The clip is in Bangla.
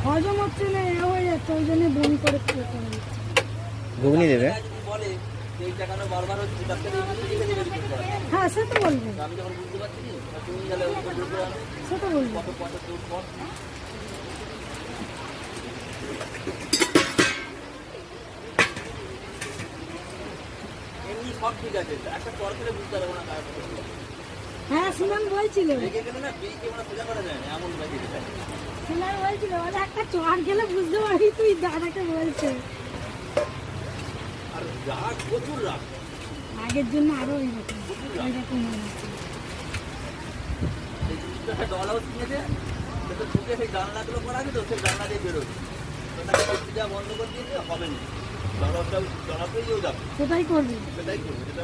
হজম হচ্ছে না, এ হয়ে যাচ্ছে, ওই জন্য বমি করে খেতে হবে। ঘুগনি দেবে? হ্যাঁ সে তো বলবো, আমি যখন বুঝতে পারছি তুমি গেলে সে তো বলবো। কত পয়সা তোর পর এমনি সব ঠিক আছে, একটা পর করে বুঝতে পারবো না কার হ্যাঁ সুমন বলছিল, রেগে গেলে না বেরিয়ে মানে সোজা করা যায় না, এমন লাগে যেটা সুমন বলছিল বলে একটা চড় গেলে বুঝতে পারবি, তুই দাদাকে বলছে। আর রাগ প্রচুর রাগ, আগের জন্য আরো এইরকম এইরকম হয়ে যাচ্ছে। এই জিনিসটা একটা ডল হাউস কিনেছে, সেটা ঢুকে সেই জানলাগুলো করা আছে তো, সেই জানলা দিয়ে বেরোবে, ওটাকে যা বন্ধ করে দিয়েছে হবে না, ডল হাউসটা ডল হাউসেই যাবে, সেটাই করবি। সেটাই করবে, সেটা